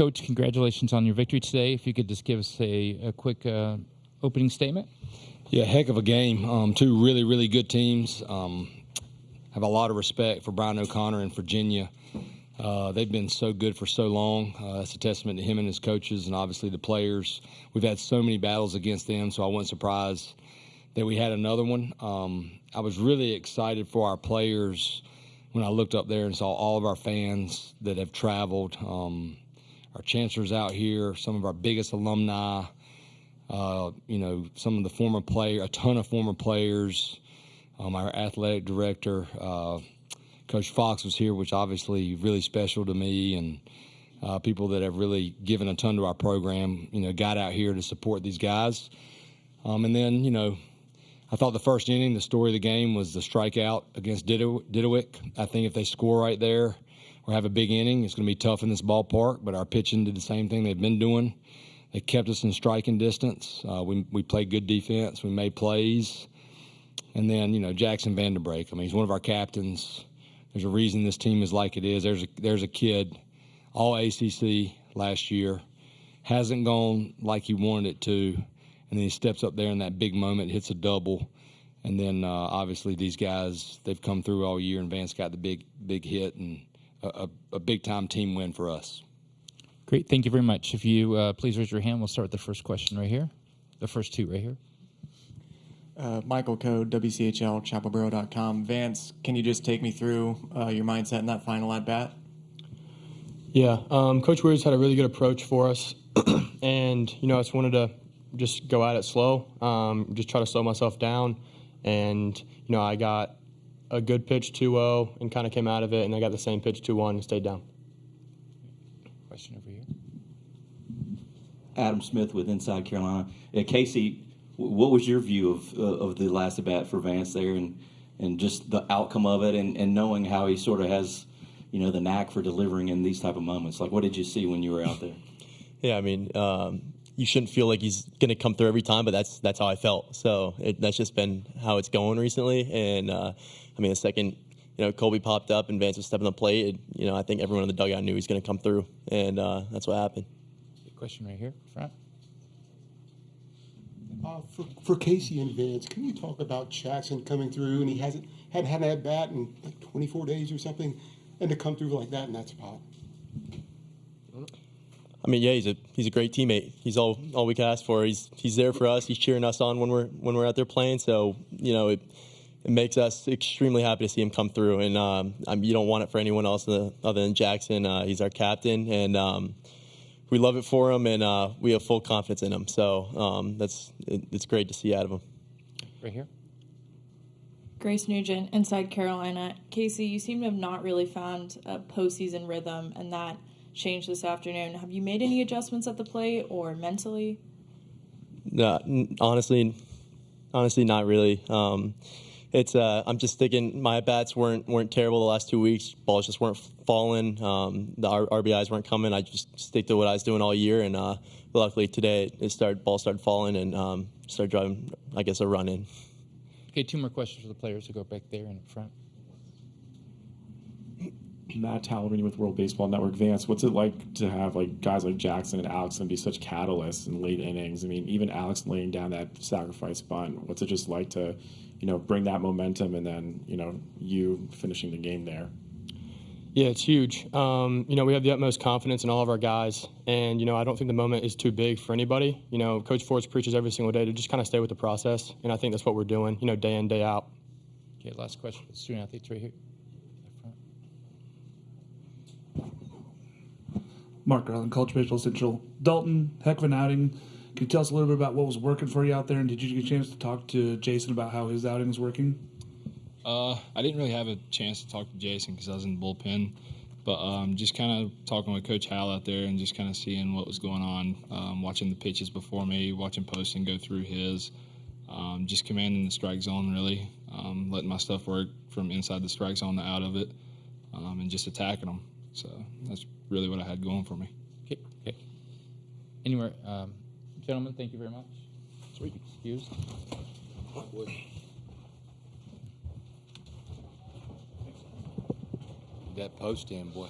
Coach, congratulations on your victory today. If you could just give us a quick opening statement. Yeah, heck of a game. Two really, really good teams. Have a lot of respect for Brian O'Connor and Virginia. They've been so good for so long. That's a testament to him and his coaches and obviously the players. We've had so many battles against them, so I wasn't surprised that we had another one. I was really excited for our players when I looked up there and saw all of our fans that have traveled. Our chancellor's out here, some of our biggest alumni, some of the former players, a ton of former players. Our athletic director, Coach Fox, was here, which obviously really special to me, and people that have really given a ton to our program, got out here to support these guys. And then, I thought the first inning, the story of the game was the strikeout against Didowick. I think if they score right there or have a big inning, it's going to be tough in this ballpark, but our pitching did the same thing they've been doing. They kept us in striking distance. We played good defense. We made plays. And then, Jackson Vanderbrake. I mean, he's one of our captains. There's a reason this team is like it is. There's a kid, all ACC last year, hasn't gone like he wanted it to, and then he steps up there in that big moment, hits a double, and then obviously these guys, they've come through all year, and Vance got the big hit, and a big-time team win for us. Great. Thank you very much. If you please raise your hand, we'll start with the first question right here. The first two right here. Michael Code, WCHL, chapelboro.com. Vance, can you just take me through your mindset in that final at-bat? Yeah, Coach Weirs had a really good approach for us, and, I just wanted to just go at it slow, just try to slow myself down, and, I got a good pitch 2-0 and kind of came out of it, and I got the same pitch 2-1 and stayed down. Question over here. Adam Smith with Inside Carolina. Casey, what was your view of the last at bat for Vance there, and just the outcome of it, and knowing how he sort of has, the knack for delivering in these type of moments? Like, what did you see when you were out there? Yeah, I mean, you shouldn't feel like he's going to come through every time, but that's how I felt. So that's just been how it's going recently. And the second, Colby popped up and Vance was stepping on the plate, I think everyone in the dugout knew he was going to come through, and that's what happened. Good question right here, front. For Casey and Vance, can you talk about Jackson coming through, and he hadn't had an at-bat in like 24 days or something, and to come through like that in that spot? I mean, yeah, he's a great teammate. He's all we can ask for. He's there for us. He's cheering us on when we're out there playing. So it makes us extremely happy to see him come through. And you don't want it for anyone else other than Jackson. He's our captain, and we love it for him, and we have full confidence in him. So it's great to see out of him. Right here. Grace Nugent, Inside Carolina. Casey, you seem to have not really found a postseason rhythm, and that changed this afternoon. Have you made any adjustments at the plate or mentally? No, honestly, not really. I'm just thinking my bats weren't terrible the last 2 weeks. Balls just weren't falling. The RBIs weren't coming. I just stick to what I was doing all year, and luckily today balls started falling and started driving, I guess, a run in. Okay, two more questions for the players to go back there in front. Matt Tallerini with World Baseball Network. Vance, what's it like to have guys like Jackson and Alex and be such catalysts in late innings? I mean, even Alex laying down that sacrifice bunt. What's it just like to, bring that momentum and then, you finishing the game there? Yeah, it's huge. We have the utmost confidence in all of our guys, and, I don't think the moment is too big for anybody. Coach Forrest preaches every single day to just kind of stay with the process, and I think that's what we're doing, day in, day out. Okay, last question for the student athletes right here. Mark Garland, College Baseball Central. Dalton, heck of an outing. Can you tell us a little bit about what was working for you out there, and did you get a chance to talk to Jason about how his outing was working? I didn't really have a chance to talk to Jason because I was in the bullpen, but just kind of talking with Coach Hal out there and just kind of seeing what was going on, watching the pitches before me, watching Poston go through his, just commanding the strike zone really, letting my stuff work from inside the strike zone to out of it, and just attacking them. So that's really what I had going for me. Okay. Anywhere, gentlemen, thank you very much. Sweet. Excused. That post in, boy.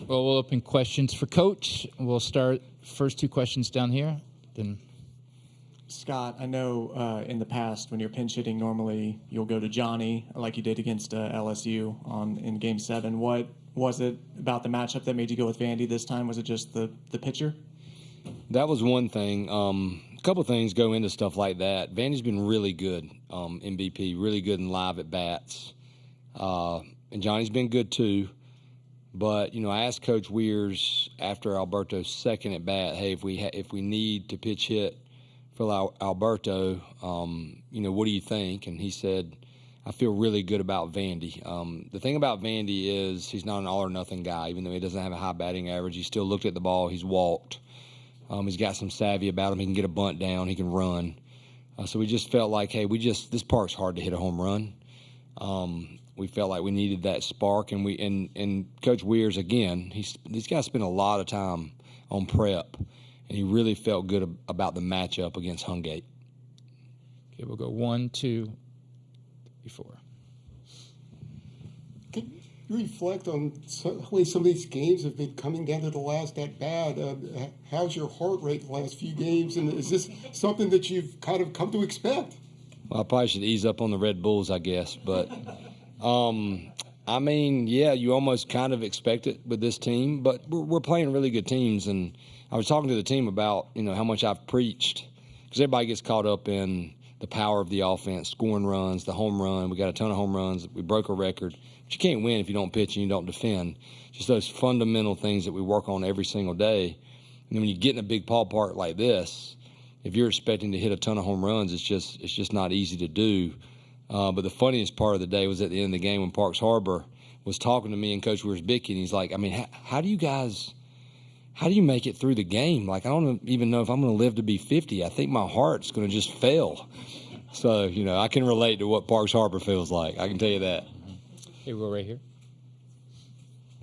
Well, we'll open questions for Coach. We'll start first 2 questions down here. Then, Scott, I know in the past when you're pinch hitting, normally you'll go to Johnny like you did against LSU in Game 7. What was it about the matchup that made you go with Vandy this time? Was it just the pitcher? That was one thing. A couple things go into stuff like that. Vandy's been really good in BP, really good in live at bats. And Johnny's been good too. But, I asked Coach Weirs after Alberto's second at bat, hey, if we need to pitch hit for Alberto, what do you think? And he said, I feel really good about Vandy. The thing about Vandy is he's not an all-or-nothing guy. Even though he doesn't have a high batting average, he still looked at the ball, he's walked. He's got some savvy about him. He can get a bunt down. He can run. So we just felt like, hey, this park's hard to hit a home run. We felt like we needed that spark, and Coach Weirs, again, these guys spend a lot of time on prep, and he really felt good about the matchup against Hungate. okay, we'll go 1, 2, 3, 4. Can you reflect on the way some of these games have been coming down to the last at bat? How's your heart rate the last few games, and is this something that you've kind of come to expect? Well, I probably should ease up on the Red Bulls, I guess, but yeah, you almost kind of expect it with this team, but we're playing really good teams, and I was talking to the team about, how much I've preached, because everybody gets caught up in the power of the offense, scoring runs, the home run. We got a ton of home runs. We broke a record. But you can't win if you don't pitch and you don't defend. Just those fundamental things that we work on every single day. And then when you get in a big ballpark like this, if you're expecting to hit a ton of home runs, it's just not easy to do. But the funniest part of the day was at the end of the game when Parks Harbor was talking to me and Coach Weirs-Bickey, and he's like, how do you make it through the game? Like, I don't even know if I'm going to live to be 50. I think my heart's going to just fail. So, I can relate to what Parks Harbor feels like. I can tell you that. Okay, we'll go right here.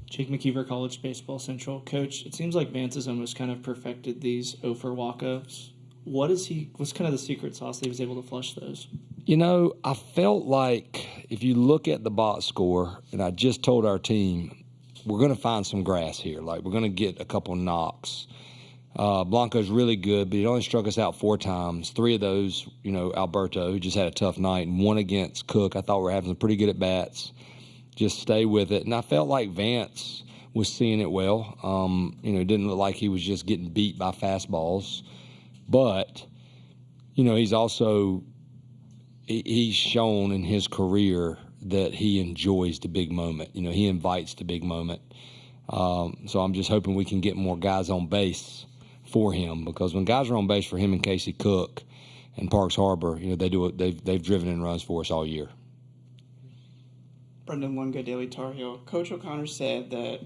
Jake McKeever, College Baseball Central. Coach, it seems like Vance has almost kind of perfected these for walk-ups. What's kind of the secret sauce that he was able to flush those? I felt like if you look at the box score, and I just told our team, we're going to find some grass here. Like, we're going to get a couple knocks. Blanco's really good, but he only struck us out 4 times. 3 of those, Alberto, who just had a tough night, and 1 against Cook. I thought we were having some pretty good at-bats. Just stay with it. And I felt like Vance was seeing it well. It didn't look like he was just getting beat by fastballs. But, he's also he's shown in his career that he enjoys the big moment. He invites the big moment. So I'm just hoping we can get more guys on base for him, because when guys are on base for him and Casey Cook and Parks Harbor, they've driven in runs for us all year. Brendan Lunga, Daily Tar Heel. Coach O'Connor said that,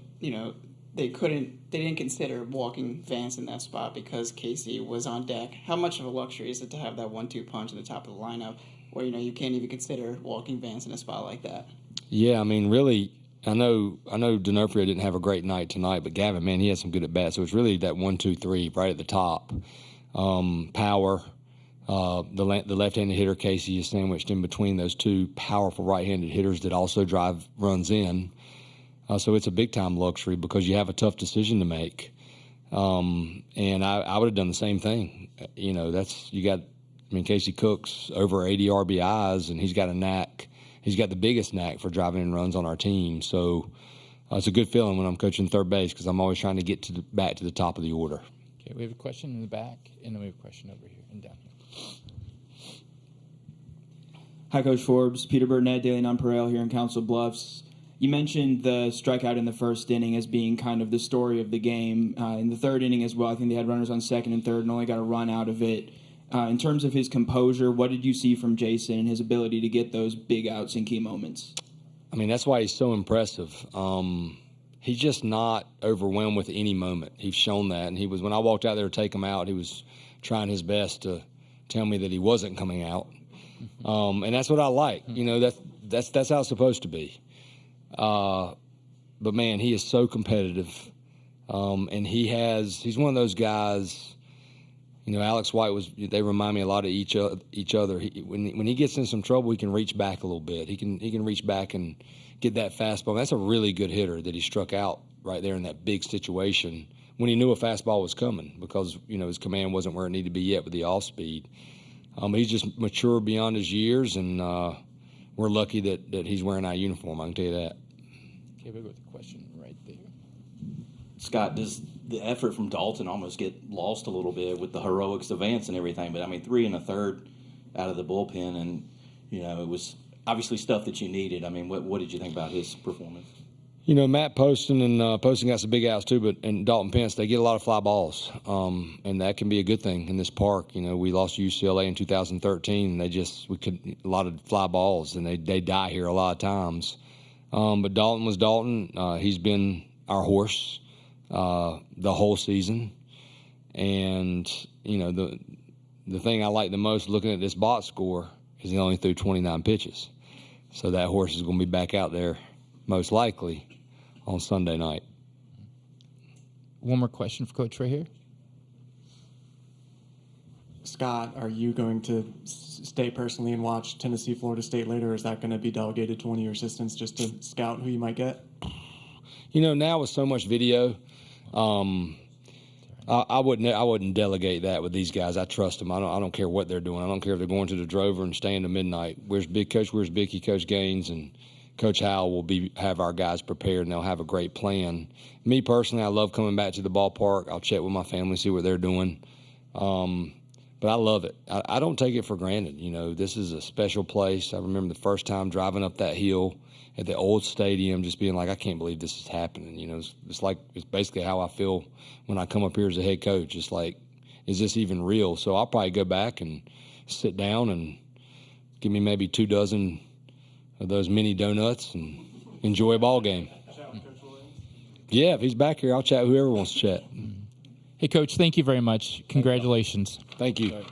they didn't consider walking Vance in that spot because Casey was on deck. How much of a luxury is it to have that 1-2 punch at the top of the lineup where, you can't even consider walking Vance in a spot like that? Yeah, really, I know D'Onofrio didn't have a great night tonight, but Gavin, man, he had some good at-bats. So it's really that 1-2-3 right at the top. Power. The left-handed hitter, Casey, is sandwiched in between those 2 powerful right-handed hitters that also drive runs in. So it's a big-time luxury because you have a tough decision to make. And I would have done the same thing. Casey Cook's over 80 RBIs, and he's got a knack. He's got the biggest knack for driving in runs on our team. So it's a good feeling when I'm coaching third base because I'm always trying to get back to the top of the order. Okay, we have a question in the back, and then we have a question over here and down here. Hi, Coach Forbes. Peter Burnett, Daily Nonpareil here in Council Bluffs. You mentioned the strikeout in the first inning as being kind of the story of the game. In the third inning as well, I think they had runners on second and third and only got a run out of it. In terms of his composure, what did you see from Jason and his ability to get those big outs in key moments? That's why he's so impressive. He's just not overwhelmed with any moment. He's shown that. And when I walked out there to take him out, he was trying his best to tell me that he wasn't coming out. And that's what I like. That's how it's supposed to be. But man, he is so competitive. And he's one of those guys, Alex White they remind me a lot of each other. When he gets in some trouble, he can reach back a little bit. He can reach back and get that fastball. That's a really good hitter that he struck out right there in that big situation when he knew a fastball was coming because, his command wasn't where it needed to be yet with the off speed. He's just mature beyond his years, and we're lucky that he's wearing our uniform. I can tell you that. Okay, we'll go with the question right there. Scott, does the effort from Dalton almost get lost a little bit with the heroics of Vance and everything? But, 3 1/3 out of the bullpen, and, it was obviously stuff that you needed. What did you think about his performance? Matt Poston and Poston got some big outs too, and Dalton Pence, they get a lot of fly balls, and that can be a good thing in this park. We lost to UCLA in 2013, and a lot of fly balls, and they die here a lot of times. But Dalton was Dalton. He's been our horse the whole season, and the thing I like the most looking at this box score is he only threw 29 pitches, so that horse is going to be back out there most likely on Sunday night. One more question for Coach right here. Scott, are you going to stay personally and watch Tennessee, Florida State later, or is that going to be delegated to one of your assistants just to scout who you might get? Now with so much video, I wouldn't delegate that with these guys. I trust them. I don't care what they're doing. I don't care if they're going to the Drover and staying to midnight. Where's Bicky, Coach Gaines, and Coach Howell will have our guys prepared, and they'll have a great plan. Me personally, I love coming back to the ballpark. I'll chat with my family, see what they're doing. But I love it. I don't take it for granted. This is a special place. I remember the first time driving up that hill at the old stadium, just being like, I can't believe this is happening. It's basically how I feel when I come up here as a head coach. It's like, is this even real? So I'll probably go back and sit down and give me maybe 2 dozen of those mini donuts and enjoy a ball game. Yeah, if he's back here, I'll chat whoever wants to chat. Hey, Coach, thank you very much. Congratulations. Thank you.